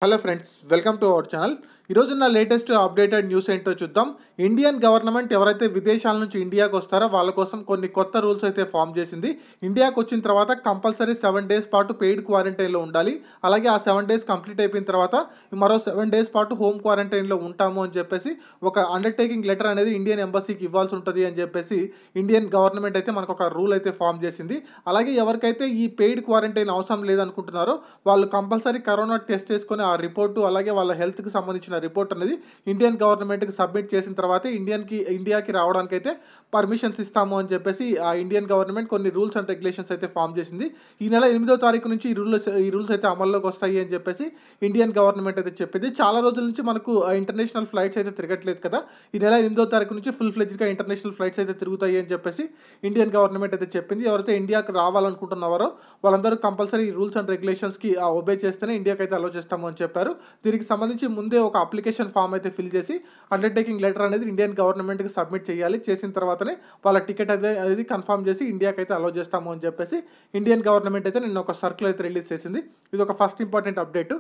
Hello friends, welcome to our channel. ఈరోజున్న latest updated news ఏంటో చూద్దాం. ఇండియన్ గవర్నమెంట్ ఎవరైతే విదేశాల నుంచి ఇండియాకి వస్తారో వాళ్ళ కోసం కొన్ని కొత్త రూల్స్ అయితే ఫామ్ చేసింది. ఇండియాకి వచ్చిన తర్వాత కంపల్సరీ 7 డేస్ పాటు పెయిడ్ క్వారంటైన్లో ఉండాలి. అలాగే ఆ 7 డేస్ కంప్లీట్ అయిపోయిన తర్వాత మరో 7 డేస్ పాటు హోమ్ క్వారంటైన్లో ఉంటాము అని చెప్పేసి ఒక అండర్టేకింగ్ లెటర్ అనేది ఇండియన్ ఎంబసీకి ఇవ్వాల్సి ఉంటుంది అని చెప్పేసి ఇండియన్ గవర్నమెంట్ అయితే మనకు ఒక రూల్ అయితే ఫామ్ చేసింది. అలాగే ఎవరికైతే ఈ పెయిడ్ క్వారంటైన్ అవసరం లేదనుకుంటున్నారో వాళ్ళు కంపల్సరీ కరోనా టెస్ట్ చేసుకొని ఆ రిపోర్టు అలాగే వాళ్ళ హెల్త్కి సంబంధించిన రిపోర్ట్ అనేది ఇండియన్ గవర్నమెంట్కి సబ్మిట్ చేసిన తర్వాతే ఇండియాకి రావడానికి అయితే పర్మిషన్స్ ఇస్తాము అని చెప్పేసి ఆ ఇండియన్ గవర్నమెంట్ కొన్ని రూల్స్ అండ్ రెగ్యులేషన్స్ అయితే ఫామ్ చేసింది. ఈ నెల 8వ తారీఖు నుంచి ఈ రూల్స్ అయితే అమల్లోకి వస్తాయి అని చెప్పేసి ఇండియన్ గవర్నమెంట్ అయితే చెప్పింది. చాలా రోజుల నుంచి మనకు ఇంటర్నేషనల్ ఫ్లైట్స్ అయితే తిరగట్లేదు కదా. ఈ నెల 8వ తారీఖు నుంచి ఫుల్ ఫ్లెడ్జ్గా ఇంటర్నేషనల్ ఫ్లైట్స్ అయితే తిరుగుతాయి అని చెప్పేసి ఇండియన్ గవర్నమెంట్ అయితే చెప్పింది. ఎవరైతే ఇండియాకి రావాలనుకుంటున్నారో వాళ్ళందరూ కంపల్సరీ ఈ రూల్స్ అండ్ రెగ్యులేషన్స్కి ఒబే చేస్తేనే ఇండియాకి అయితే అలో చేస్తాము అని చెప్పారు. దీనికి సంబంధించి ముందే ఒక అప్లికేషన్ ఫామ్ అయితే ఫిల్ చేసి అండర్టేకింగ్ లెటర్ అనేది ఇండియన్ గవర్నమెంట్కి సబ్మిట్ చేయాలి. చేసిన తర్వాతనే వాళ్ళ టికెట్ అనేది కన్ఫర్మ్ చేసి ఇండియాకి అయితే అలో చేస్తాము అని చెప్పేసి ఇండియన్ గవర్నమెంట్ అయితే నిన్న ఒక సర్కులర్ అయితే రిలీజ్ చేసింది. ఇది ఒక ఫస్ట్ ఇంపార్టెంట్ అప్డేట్.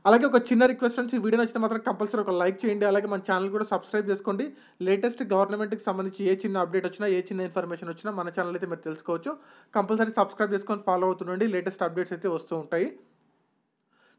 అలాగే ఒక చిన్న రిక్వెస్ట్ ఫ్రెండ్స్, ఈ వీడియో నచ్చితే మాత్రం కంపల్సరీ ఒక లైక్ చేయండి. అలాగే మన ఛానల్ కూడా సబ్స్క్రైబ్ చేసుకోండి. లేటెస్ట్ గవర్నమెంట్కి సంబంధించి ఏ చిన్న అప్డేట్ వచ్చినా ఏ చిన్న ఇన్ఫర్మేషన్ వచ్చినా మన ఛానల్ అయితే మీరు తెలుసుకోవచ్చు. కంపల్సరీ సబ్స్క్రైబ్ చేసుకొని ఫాలో అవుతుండండి. లేటెస్ట్ అప్డేట్స్ అయితే వస్తూ ఉంటాయి.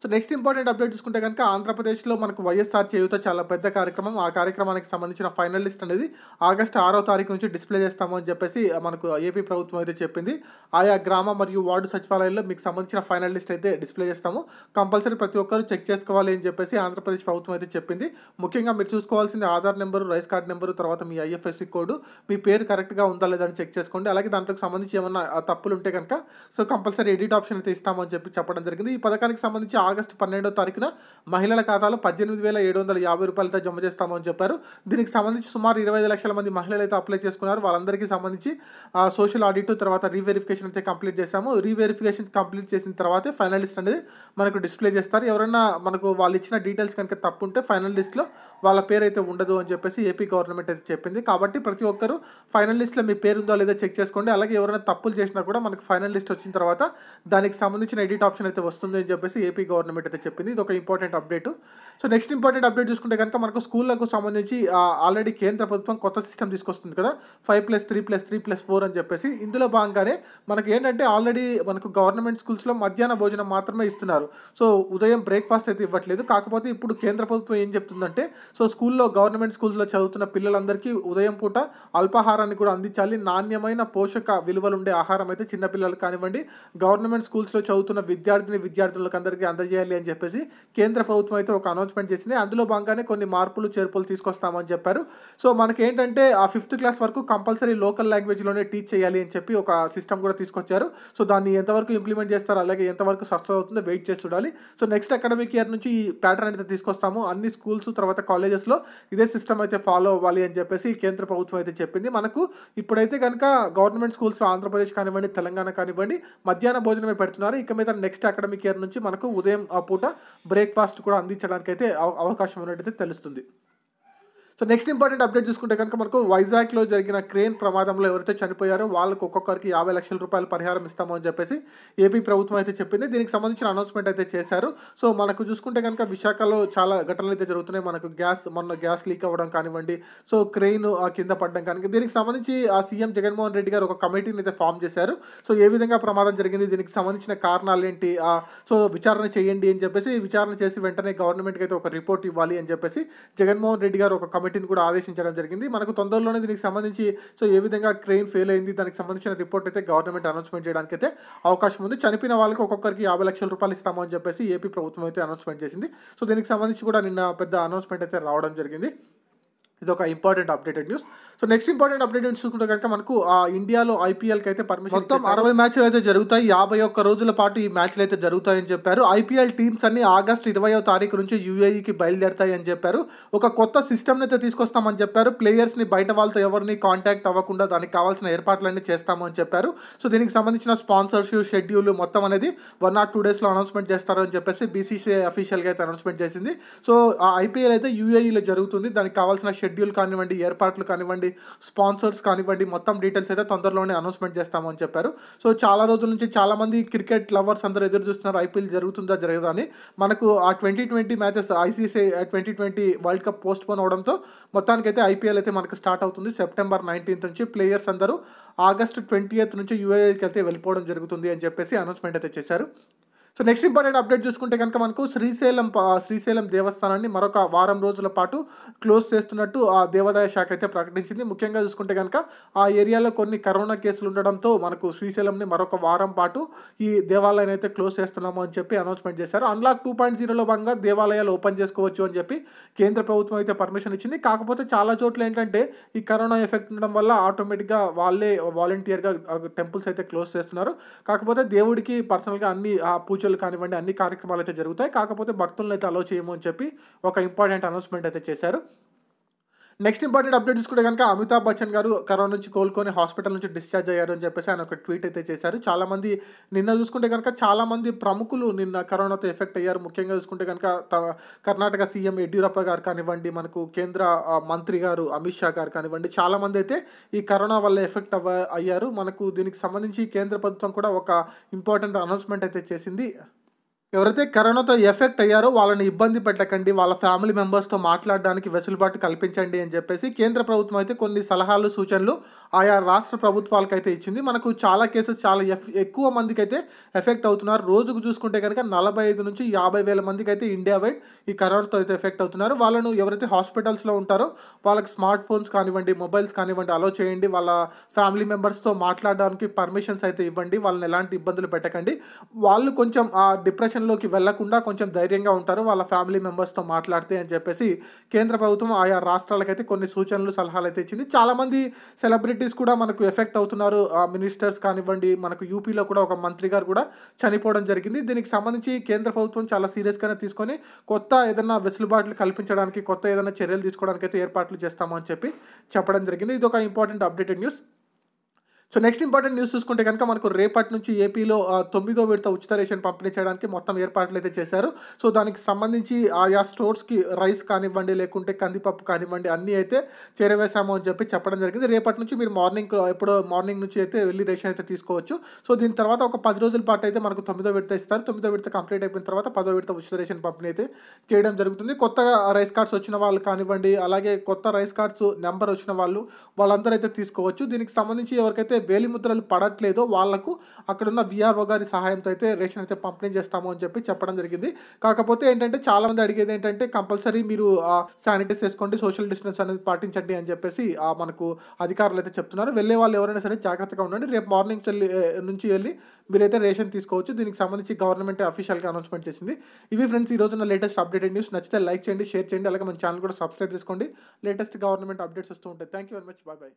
సో నెక్స్ట్ ఇంపార్టెంట్ అప్డేట్ చూసుకుంటే కనుక ఆంధ్రప్రదేశ్లో మనకు వైఎస్ఆర్ చేయూత చాలా పెద్ద కార్యక్రమం. ఆ కార్యక్రమానికి సంబంధించిన ఫైనల్ లిస్ట్ అనేది ఆగస్టు 6వ తారీఖు నుంచి డిస్ప్లే చేస్తాము అని చెప్పేసి మనకు ఏపీ ప్రభుత్వం అయితే చెప్పింది. ఆయా గ్రామ మరియు వార్డు సచివాలయాల్లో మీకు సంబంధించిన ఫైనల్ లిస్ట్ అయితే డిస్ప్లే చేస్తాము. కంపల్సరీ ప్రతి ఒక్కరు చెక్ చేసుకోవాలి అని చెప్పేసి ఆంధ్రప్రదేశ్ ప్రభుత్వం అయితే చెప్పింది. ముఖ్యంగా మీరు చూసుకోవాల్సింది Aadhaar number, rice card number, తర్వాత మీ ఐఎఫ్ఎస్సి కోడ్, మీ పేరు కరెక్ట్గా ఉందా లేదా అని చెక్ చేసుకోండి. అలాగే దాంట్లోకి సంబంధించి ఏమన్నా తప్పులు ఉంటే కనుక సో కంపల్సరీ ఎడిట్ ఆప్షన్ అయితే ఇస్తామని చెప్పడం జరిగింది. ఈ పథకానికి సంబంధించి ఆగస్టు 12వ తారీఖున మహిళల ఖాతాలో 18,750 రూపాయలతో జమ చేస్తామని చెప్పారు. దీనికి సంబంధించి సుమారు 25 లక్షల మంది మహిళలు అయితే అప్లై చేసుకున్నారు. వాళ్ళందరికీ సంబంధించి సోషల్ ఆడిట్ తర్వాత రీవెరిఫికేషన్ అయితే కంప్లీట్ చేశాము. రీవెరిఫికేషన్ కంప్లీట్ చేసిన తర్వాతే ఫైనల్ లిస్ట్ అనేది మనకు డిస్ప్లే చేస్తారు. ఎవరైనా మనకు వాళ్ళు ఇచ్చిన డీటెయిల్స్ కనుక తప్పు ఉంటే ఫైనల్ లిస్ట్లో వాళ్ళ పేరు అయితే ఉండదు అని చెప్పేసి ఏపీ గవర్నమెంట్ అయితే చెప్పింది. కాబట్టి ప్రతి ఒక్కరు ఫైనల్ లిస్ట్లో మీ పేరు ఉందో లేదో చెక్ చేసుకోండి. అలాగే ఎవరైనా తప్పులు చేసినా కూడా మనకు ఫైనల్ లిస్ట్ వచ్చిన తర్వాత దానికి సంబంధించిన ఎడిట్ ఆప్షన్ అయితే వస్తుంది అని చెప్పేసి ఏపీ గవర్నమెంట్ అయితే చెప్పింది. ఇది ఒక important update. So next important update చూసుకుంటే కనుక మనకు స్కూళ్ళకు సంబంధించి ఆల్రెడీ కేంద్ర ప్రభుత్వం కొత్త సిస్టమ్ తీసుకొస్తుంది కదా, 5+3+3+4 అని చెప్పేసి. ఇందులో భాగంగానే మనకి ఏంటంటే ఆల్రెడీ మనకు గవర్నమెంట్ స్కూల్స్లో మధ్యాహ్న భోజనం మాత్రమే ఇస్తున్నారు. సో ఉదయం బ్రేక్ఫాస్ట్ అయితే ఇవ్వట్లేదు. కాకపోతే ఇప్పుడు కేంద్ర ప్రభుత్వం ఏం చెప్తుందంటే సో స్కూల్లో గవర్నమెంట్ స్కూల్స్లో చదువుతున్న పిల్లలందరికీ ఉదయం పూట అల్పాహారాన్ని కూడా అందించాలి. నాణ్యమైన పోషక విలువలు ఉండే ఆహారం అయితే చిన్నపిల్లలకు కానివ్వండి, గవర్నమెంట్ స్కూల్స్లో చదువుతున్న విద్యార్థులకు అందరికీ అందజేయాలి అని చెప్పేసి కేంద్ర ప్రభుత్వం అయితే ఒక అనౌన్స్మెంట్ చేసింది. అందులో భాగంగానే కొన్ని మార్పులు చేర్పులు తీసుకొస్తామని చెప్పారు. సో మనకి ఏంటంటే ఆ 5th క్లాస్ వరకు కంపల్సరీ లోకల్ లాంగ్వేజ్లోనే టీచ్ చేయాలి అని చెప్పి ఒక సిస్టమ్ కూడా తీసుకొచ్చారు. సో దాన్ని ఎంతవరకు ఇంప్లిమెంట్ చేస్తారు, అలాగే ఎంతవరకు సక్సెస్ అవుతుందో వెయిట్ చేసి చూడాలి. సో నెక్స్ట్ అకాడమిక్ ఇయర్ నుంచి ఈ ప్యాటర్న్ అయితే తీసుకొస్తాము. అన్ని స్కూల్స్ తర్వాత కాలేజెస్లో ఇదే సిస్టమ్ అయితే ఫాలో అవ్వాలి అని చెప్పేసి కేంద్ర ప్రభుత్వం అయితే చెప్పింది. మనకు ఇప్పుడైతే కనుక గవర్నమెంట్ స్కూల్స్లో ఆంధ్రప్రదేశ్ కానివ్వండి, తెలంగాణ కానివ్వండి మధ్యాహ్న భోజనమే పెడుతున్నారు. ఇక మీద నెక్స్ట్ అకాడమిక్ ఇయర్ నుంచి మనకు ఉదయం పూట బ్రేక్ఫాస్ట్ కూడా అందించడానికి అయితే అవకాశం ఉన్నట్టయితే తెలుస్తుంది. సో నెక్స్ట్ ఇంపార్టెంట్ అప్డేట్ చూసుకుంటే కనుక మనకు వైజాగ్లో జరిగిన క్రేన్ ప్రమాదంలో ఎవరైతే చనిపోయారో వాళ్ళకు ఒక్కొక్కరికి 50 లక్షల రూపాయలు పరిహారం ఇస్తాము అని చెప్పేసి ఏపీ ప్రభుత్వం అయితే చెప్పింది. దీనికి సంబంధించిన అనౌన్స్మెంట్ అయితే చేశారు. సో మనకు చూసుకుంటే కనుక విశాఖలో చాలా ఘటనలు అయితే జరుగుతున్నాయి. మనకు మొన్న గ్యాస్ లీక్ అవ్వడం కానివ్వండి, సో క్రెయిన్ కింద పడడం కానీ, దీనికి సంబంధించి ఆ సీఎం జగన్మోహన్ రెడ్డి గారు ఒక కమిటీని అయితే ఫామ్ చేశారు. సో ఏ విధంగా ప్రమాదం జరిగింది, దీనికి సంబంధించిన కారణాలు ఏంటి, సో విచారణ చేయండి అని చెప్పేసి విచారణ చేసి వెంటనే గవర్నమెంట్కి అయితే ఒక రిపోర్ట్ ఇవ్వాలి అని చెప్పేసి జగన్మోహన్ రెడ్డి గారు ఒక కమిటీని కూడా ఆదేశించడం జరిగింది. మనకు తొందరలోనే దీనికి సంబంధించి సో ఏ విధంగా క్రెయిన్ ఫెయిల్ అయింది దానికి సంబంధించిన రిపోర్ట్ అయితే గవర్నమెంట్ అనౌన్స్మెంట్ చేయడానికి అయితే అవకాశం ఉంది. చనిపోయిన వాళ్ళకి ఒక్కొక్కరికి 50 లక్షల రూపాయలు ఇస్తామని చెప్పేసి ఏపీ ప్రభుత్వం అయితే అనౌన్స్మెంట్ చేసింది. సో దీనికి సంబంధించి కూడా నిన్న పెద్ద అనౌన్స్మెంట్ అయితే రావడం జరిగింది. ఇది ఒక important updated news. So next important update చూసుకుంటే కనుక మనకు ఇండియాలో ఐపీఎల్కి అయితే పర్మిషన్ మొత్తం 60 మ్యాచ్లు అయితే జరుగుతాయి. 51 రోజుల పాటు ఈ మ్యాచ్లు అయితే జరుగుతాయని చెప్పారు. ఐపీఎల్ టీమ్స్ అన్ని ఆగస్టు 20వ తారీఖు నుంచి యూఏఈకి బయలుదేరుతాయి అని చెప్పారు. ఒక కొత్త సిస్టమ్ని అయితే తీసుకొస్తామని చెప్పారు. ప్లేయర్స్ని బయట వాళ్ళతో ఎవరిని కాంటాక్ట్ అవ్వకుండా దానికి కావాల్సిన ఏర్పాట్లన్నీ చేస్తాము అని చెప్పారు. సో దీనికి సంబంధించిన స్పాన్సర్షిప్ షెడ్యూల్ మొత్తం అనేది 1 or 2 డేస్లో అనౌన్స్మెంట్ చేస్తారు అని చెప్పేసి బీసీసీఐ అఫీషియల్గా అయితే అనౌన్స్మెంట్ చేసింది. సో ఆ ఐపీఎల్ అయితే యూఏఈలో జరుగుతుంది. దానికి కావాల్సిన షెడ్యూల్ షెడ్యూల్ కానివ్వండి, ఏర్పాట్లు కానివ్వండి, స్పాన్సర్స్ కానివ్వండి, మొత్తం డీటెయిల్స్ అయితే తొందరలోనే అనౌన్స్‌మెంట్ చేస్తాము అని చెప్పారు. సో, చాలా రోజుల నుంచి చాలామంది క్రికెట్ లవర్స్ అందరూ ఎదురు చూస్తున్నారు. ఐపీఎల్ జరుగుతుందా? జరగదా? అని. మనకు ఆ 2020 matches ICC 2020 world cup postpone అవ్వడంతో మొత్తానికైతే ఐపీఎల్ అయితే మనకు స్టార్ట్ అవుతుంది. సెప్టెంబర్ 19 నుంచి ప్లేయర్స్ అందరూ ఆగస్ట్ 20th నుంచి యూఏఈకి అయితే వెళ్ళిపోవడం జరుగుతుంది అని చెప్పేసి అనౌన్స్‌మెంట్ అయితే చేశారు. సో, నెక్స్ట్ ఇంపార్టెంట్ అప్డేట్ చూసుకుంటే గనుక మనకు శ్రీశైలం దేవస్థానాన్ని మరొక వారం రోజుల పాటు క్లోజ్ చేస్తున్నట్టు ఆ దేవాదాయ శాఖ అయితే ప్రకటించింది. ముఖ్యంగా చూసుకుంటే గనుక ఆ ఏరియాలో కొన్ని కరోనా కేసులు ఉండడంతో మనకు శ్రీశైలంని మరొక వారం పాటు ఈ దేవాలయాన్ని అయితే క్లోజ్ చేస్తున్నాము అని చెప్పి అనౌన్స్‌మెంట్ చేశారు. అన్‌లాక్ 2.0లో భాగంగా దేవాలయాలు ఓపెన్ చేసుకోవచ్చు అని చెప్పి కేంద్ర ప్రభుత్వం అయితే పర్మిషన్ ఇచ్చింది. కాకపోతే చాలా చోట్ల ఏంటంటే ఈ కరోనా ఎఫెక్ట్ ఉండడం వల్ల ఆటోమేటిక్‌గా వాళ్ళే వాలంటీర్‌గా టెంపుల్స్ అయితే క్లోజ్ చేస్తున్నారు. కాకపోతే దేవుడికి పర్సనల్‌గా అన్ని పూజలు కానివ్వండి, అన్ని కార్యక్రమాలు అయితే జరుగుతాయి. కాకపోతే భక్తులను అయితే అలో చేయము అని చెప్పి ఒక ఇంపార్టెంట్ అనౌన్స్‌మెంట్ అయితే చేశారు. నెక్స్ట్ ఇంపార్టెంట్ అప్డేట్ చూసుకుంటే గనుక అమితాబ్ బచ్చన్ గారు కరోనా నుంచి కోలుకొని హాస్పిటల్ నుంచి డిశ్చార్జ్ అయ్యారు అని చెప్పేసి ఆయన ఒక ట్వీట్ అయితే చేశారు. చాలామంది నిన్న చూసుకుంటే గనుక చాలామంది ప్రముఖులు నిన్న కరోనాతో ఎఫెక్ట్ అయ్యారు. ముఖ్యంగా చూసుకుంటే గనుక కర్ణాటక సీఎం యడ్యూరప్ప గారు కానివ్వండి, మనకు కేంద్ర మంత్రి గారు అమిత్ షా గారు కానివ్వండి, చాలామంది అయితే ఈ కరోనా వల్ల ఎఫెక్ట్ అయ్యారు. మనకు దీనికి సంబంధించి కేంద్ర ప్రభుత్వం కూడా ఒక ఇంపార్టెంట్ అనౌన్స్‌మెంట్ అయితే చేసింది. ఎవరైతే కరోనాతో ఎఫెక్ట్ అయ్యారో వాళ్ళని ఇబ్బంది పెట్టకండి. వాళ్ళ ఫ్యామిలీ మెంబర్స్‌తో మాట్లాడడానికి వెసులుబాటు కల్పించండి అని చెప్పేసి కేంద్ర ప్రభుత్వం అయితే కొన్ని సలహాలు, సూచనలు ఆయా రాష్ట్ర ప్రభుత్వాలకైతే ఇచ్చింది. మనకు చాలా కేసెస్ చాలా ఎక్కువ మందికైతే ఎఫెక్ట్ అవుతున్నారు. రోజుకు చూసుకుంటే గనుక 45,000-50,000 మందికైతే ఇండియా వైడ్ ఈ కరోనాతో అయితే ఎఫెక్ట్ అవుతున్నారు. వాళ్ళను ఎవరైతే హాస్పిటల్స్‌లో ఉంటారో వాళ్ళకి స్మార్ట్ ఫోన్స్ కానివ్వండి, మొబైల్స్ కానివ్వండి అలో చేయండి. వాళ్ళ ఫ్యామిలీ మెంబర్స్‌తో మాట్లాడడానికి పర్మిషన్స్ అయితే ఇవ్వండి. వాళ్ళని ఎలాంటి ఇబ్బందులు పెట్టకండి. వాళ్ళు కొంచెం ఆ డిప్రెషన్‌లోకి వెళ్ళకుండా కొంచెం ధైర్యంగా ఉంటారు వాళ్ళ ఫ్యామిలీ మెంబర్స్‌తో మాట్లాడితే అని చెప్పేసి కేంద్ర ప్రభుత్వం ఆయా రాష్ట్రాలకైతే కొన్ని సూచనలు, సలహాలు అయితే ఇచ్చింది. చాలామంది సెలబ్రిటీస్ కూడా మనకు ఎఫెక్ట్ అవుతున్నారు. మినిస్టర్స్ కానివ్వండి, మనకు యూపీలో కూడా ఒక మంత్రి గారు కూడా చనిపోవడం జరిగింది. దీనికి సంబంధించి కేంద్ర ప్రభుత్వం చాలా సీరియస్‌గానే తీసుకొని కొత్త ఏదైనా వెసులుబాట్లు కల్పించడానికి, కొత్త ఏదైనా చర్యలు తీసుకోవడానికైతే ఏర్పాట్లు చేస్తాము అని చెప్పి చెప్పడం జరిగింది. ఇది ఒక important updated news. So, next important news చూసుకుంటే గనుక మనకు రేపటి నుంచి ఏపీలో 9వ విడత ఉచిత రేషన్ పంపిణీ చేయడానికి మొత్తం ఏర్పాట్లు అయితే చేశారు. సో, దానికి సంబంధించి ఆయా స్టోర్స్‌కి రైస్ కానివ్వండి, లేకుంటే కందిపప్పు కానివ్వండి అన్నీ అయితే చేరవేశాము అని చెప్పి చెప్పడం జరిగింది. రేపటి నుంచి మీరు మార్నింగ్ నుంచి అయితే వెళ్లి రేషన్ అయితే తీసుకోవచ్చు. సో, దీని తర్వాత ఒక 10 రోజుల పాటు అయితే మనకు 9వ విడత ఇస్తారు. 9వ విడత కంప్లీట్ అయిపోయిన తర్వాత 10వ విడత ఉచిత రేషన్ పంపిణీ అయితే చేయడం జరుగుతుంది. కొత్తగా రైస్ కార్డ్స్ వచ్చిన వాళ్ళు కానివ్వండి, అలాగే కొత్త రైస్ కార్డ్స్ నెంబర్ వచ్చిన వాళ్ళందరూ అయితే తీసుకోవచ్చు. దీనికి సంబంధించి ఎవరికైతే వేలిముద్రలు పడట్లేదో వాళ్లకు అక్కడున్న వీఆర్ఓ గారి సహాయంతో అయితే రేషన్ అయితే పంపిణీ చేస్తాము అని చెప్పి చెప్పడం జరిగింది. కాకపోతే ఏంటంటే చాలామంది అడిగేది ఏంటంటే కంపల్సరీ మీరు శానిటైజ్ చేసుకోండి, సోషల్ డిస్టెన్స్ అనేది పాటించండి అని చెప్పేసి మనకు అధికారులు అయితే చెప్తున్నారు. వెళ్ళే వాళ్ళు ఎవరైనా సరే జాగ్రత్తగా ఉండండి. రేపు మార్నింగ్ నుంచి వెళ్ళి మీరైతే రేషన్ తీసుకోవచ్చు. దీనికి సంబంధించి గవర్నమెంట్ అఫీషియల్‌గా అనౌన్స్‌మెంట్ చేసింది. ఇవి ఫ్రెండ్స్ ఈ రోజున లేటెస్ట్ అప్డేటెడ్ న్యూస్. నచ్చితే లైక్ చేయండి, షేర్ చేయండి. అలాగే మన ఛానల్ కూడా సబ్స్క్రైబ్ చేసుకోండి. లేటెస్ట్ గవర్నమెంట్ అప్డేట్స్ వస్తూ ఉంటాయి. Thank you very much. By by.